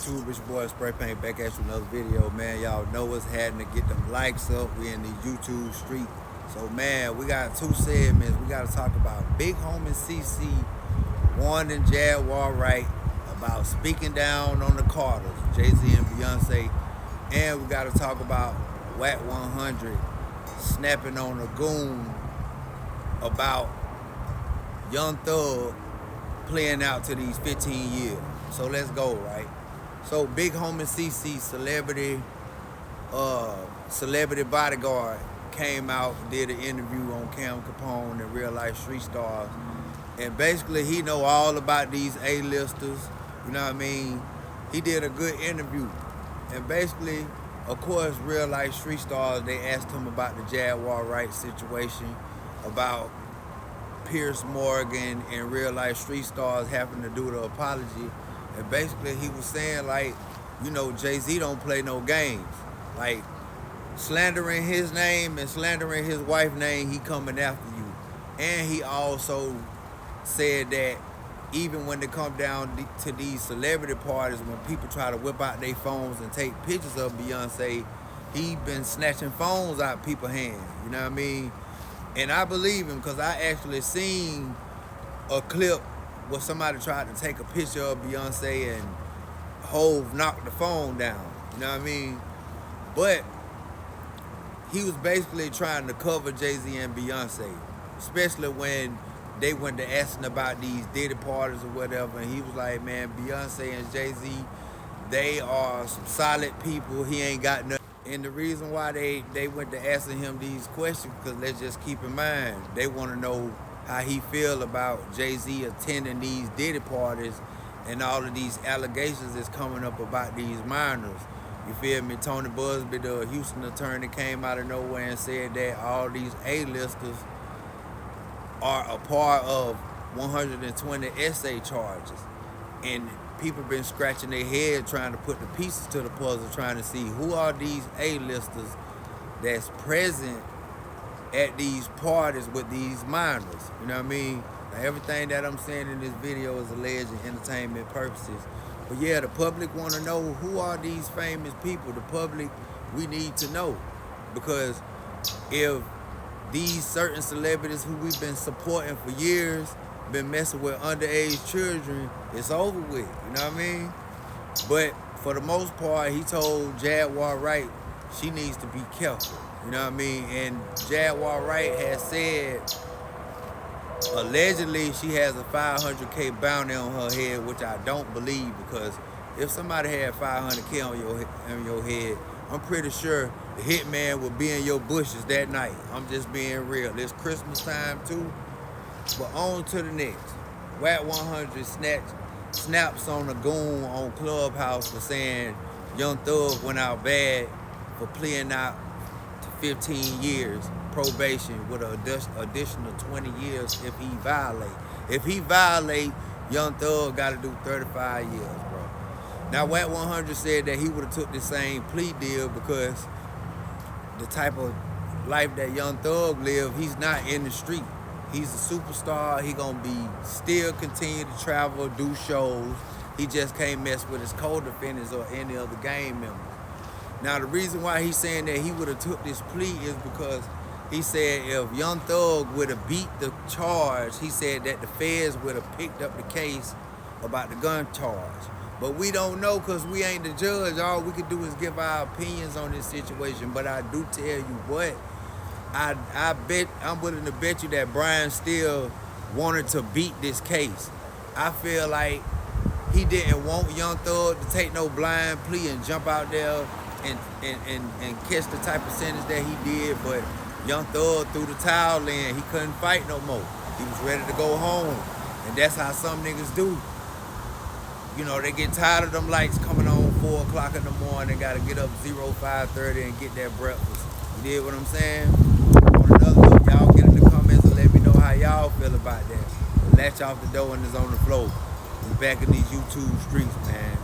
YouTube? It's your boy Spray Paint back at you with another video, man. Y'all know what's happening. Get them likes up. We in the YouTube street. So, man, we got two segments. We got to talk about Big Homie CC warning Jaguar Wright about speaking down on the Carters, Jay-Z and Beyonce. And we got to talk about Wack 100 snapping on a goon about Young Thug playing out to these 15 years. So let's go, right? So Big Homie CC, celebrity bodyguard, came out, did an interview on Cam Capone and Real Life Street Stars. And basically he know all about these A-listers, you know what I mean? He did a good interview. And basically, of course, Real Life Street Stars, they asked him about the Jaguar Wright situation, about Pierce Morgan and Real Life Street Stars having to do the apology. And basically he was saying, like, you know, Jay-Z don't play no games. Like, slandering his name and slandering his wife's name, he coming after you. And he also said that even when they come down to these celebrity parties, when people try to whip out their phones and take pictures of Beyonce, he been snatching phones out people's hands, you know what I mean? And I believe him, because I actually seen a clip where somebody tried to take a picture of Beyonce and Hove knocked the phone down, you know what I mean? But he was basically trying to cover Jay-Z and Beyonce, especially when they went to asking about these Diddy parties or whatever, and he was like, man, Beyonce and Jay-Z, they are some solid people. He ain't got nothing. And the reason why they went to asking him these questions, because let's just keep in mind, they want to know how he feel about Jay-Z attending these Diddy parties and all of these allegations that's coming up about these minors. You feel me? Tony Busby, the Houston attorney, came out of nowhere and said that all these A-listers are a part of 120 essay charges. And people been scratching their head trying to put the pieces to the puzzle, trying to see who are these A-listers that's present at these parties with these minors. You know what I mean? Now, everything that I'm saying in this video is alleged and entertainment purposes. But yeah, the public want to know who are these famous people. The public, we need to know. Because if these certain celebrities who we've been supporting for years been messing with underage children, it's over with, you know what I mean? But for the most part, he told Jaguar Wright she needs to be careful, you know what I mean? And Jaguar Wright has said, allegedly, she has a $500K bounty on her head, which I don't believe, because if somebody had $500K on your head, I'm pretty sure the hitman would be in your bushes that night. I'm just being real. It's Christmas time too. But on to the next. Wack 100 snaps on a goon on Clubhouse for saying Young Thug went out bad for pleading out to 15 years probation with an additional 20 years if he violate. If he violate, Young Thug got to do 35 years, bro. Now, Wack 100 said that he would have took the same plea deal because the type of life that Young Thug lived, he's not in the street. He's a superstar. He gonna be still continue to travel, do shows. He just can't mess with his co-defendants or any other gang members. Now, the reason why he's saying that he would have took this plea is because he said if Young Thug would have beat the charge, he said that the feds would have picked up the case about the gun charge. But we don't know, because we ain't the judge. All we could do is give our opinions on this situation. But I do tell you what, I'm willing to bet you that Brian still wanted to beat this case. I feel like he didn't want Young Thug to take no blind plea and jump out there and catch the type of sentence that he did. But Young Thug threw the towel in. He couldn't fight no more. He was ready to go home. And that's how some niggas do. You know, they get tired of them lights coming on 4 o'clock in the morning. They got to get up 5:30 and get that breakfast. You dig what I'm saying? On another note, y'all get in the comments and let me know how y'all feel about that. The latch off the door and it's on the floor. It's back in these YouTube streets, man.